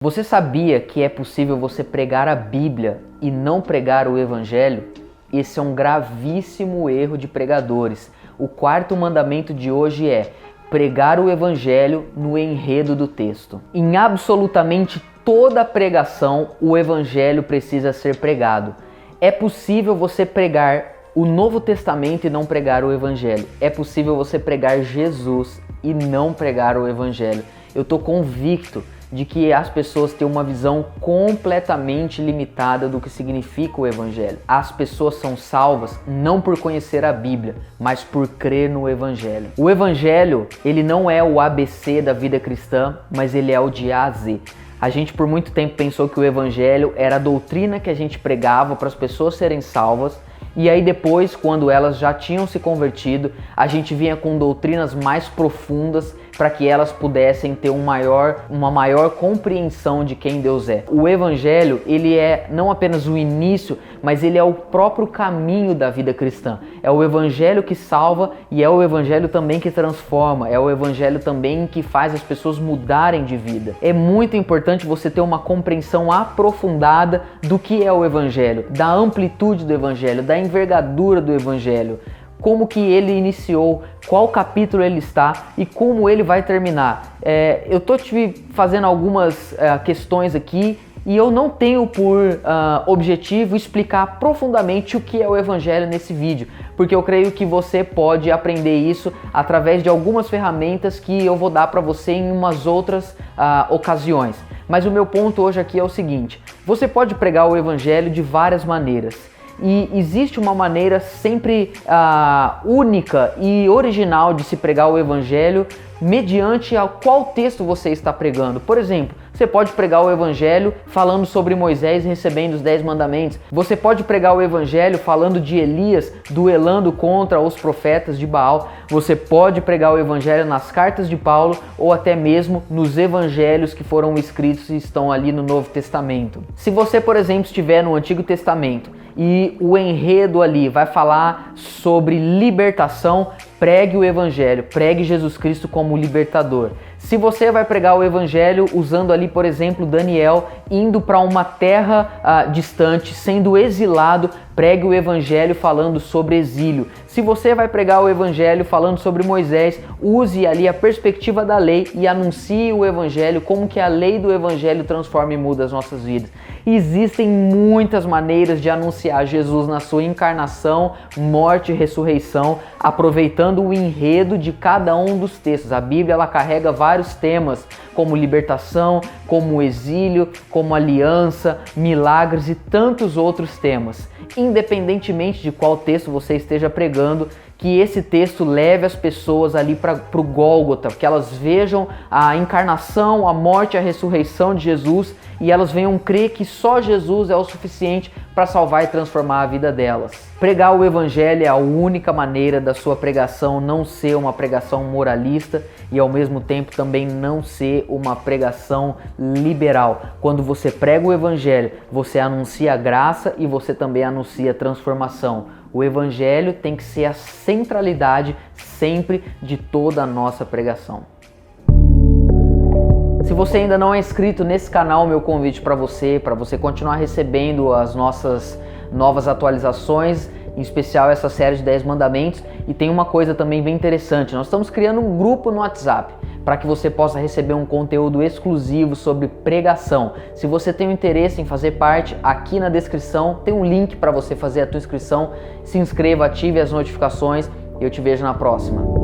Você sabia que é possível você pregar a Bíblia e não pregar o Evangelho? Esse é um gravíssimo erro de pregadores. O quarto mandamento de hoje é pregar o Evangelho no enredo do texto. Em absolutamente toda pregação, o Evangelho precisa ser pregado. É possível você pregar o Novo Testamento e não pregar o Evangelho. É possível você pregar Jesus e não pregar o Evangelho. Eu estou convicto de que as pessoas têm uma visão completamente limitada do que significa o Evangelho. As pessoas são salvas não por conhecer a Bíblia, mas por crer no Evangelho. O Evangelho, ele não é o ABC da vida cristã, mas ele é o de A a Z. A gente por muito tempo pensou que o Evangelho era a doutrina que a gente pregava para as pessoas serem salvas, e aí depois, quando elas já tinham se convertido, a gente vinha com doutrinas mais profundas para que elas pudessem ter uma maior compreensão de quem Deus é. O Evangelho, ele é não apenas o início, mas ele é o próprio caminho da vida cristã. É o Evangelho que salva e é o Evangelho também que transforma. É o Evangelho também que faz as pessoas mudarem de vida. É muito importante você ter uma compreensão aprofundada do que é o Evangelho, da amplitude do Evangelho, da envergadura do Evangelho. Como que ele iniciou, qual capítulo ele está e como ele vai terminar. Eu tô te fazendo algumas questões aqui e eu não tenho por objetivo explicar profundamente o que é o Evangelho nesse vídeo, porque eu creio que você pode aprender isso através de algumas ferramentas que eu vou dar para você em umas outras ocasiões. Mas o meu ponto hoje aqui é o seguinte: você pode pregar o Evangelho de várias maneiras. E existe uma maneira sempre única e original de se pregar o Evangelho mediante a qual texto você está pregando. Por exemplo, você pode pregar o Evangelho falando sobre Moisés recebendo os 10 mandamentos. Você pode pregar o Evangelho falando de Elias duelando contra os profetas de Baal. Você pode pregar o Evangelho nas cartas de Paulo ou até mesmo nos Evangelhos que foram escritos e estão ali no Novo Testamento. Se você, por exemplo, estiver no Antigo Testamento e o enredo ali vai falar sobre libertação, pregue o Evangelho, pregue Jesus Cristo como libertador. Se você vai pregar o Evangelho usando ali, por exemplo, Daniel indo para uma terra distante, sendo exilado, pregue o Evangelho falando sobre exílio. Se você vai pregar o Evangelho falando sobre Moisés, use ali a perspectiva da lei e anuncie o Evangelho, como que a lei do Evangelho transforma e muda as nossas vidas. Existem muitas maneiras de anunciar Jesus na sua encarnação, morte e ressurreição, aproveitando o enredo de cada um dos textos. A Bíblia ela carrega vários temas, como libertação, como exílio, como aliança, milagres e tantos outros temas. Independentemente de qual texto você esteja pregando, que esse texto leve as pessoas ali para o Gólgota, que elas vejam a encarnação, a morte e a ressurreição de Jesus e elas venham crer que só Jesus é o suficiente para salvar e transformar a vida delas. Pregar o Evangelho é a única maneira da sua pregação não ser uma pregação moralista e ao mesmo tempo também não ser uma pregação liberal. Quando você prega o Evangelho, você anuncia a graça e você também anuncia a transformação. O Evangelho tem que ser a centralidade sempre de toda a nossa pregação. Se você ainda não é inscrito nesse canal, meu convite para você continuar recebendo as nossas novas atualizações, em especial essa série de 10 mandamentos. E tem uma coisa também bem interessante, nós estamos criando um grupo no WhatsApp para que você possa receber um conteúdo exclusivo sobre pregação. Se você tem um interesse em fazer parte, aqui na descrição tem um link para você fazer a tua inscrição. Se inscreva, ative as notificações e eu te vejo na próxima.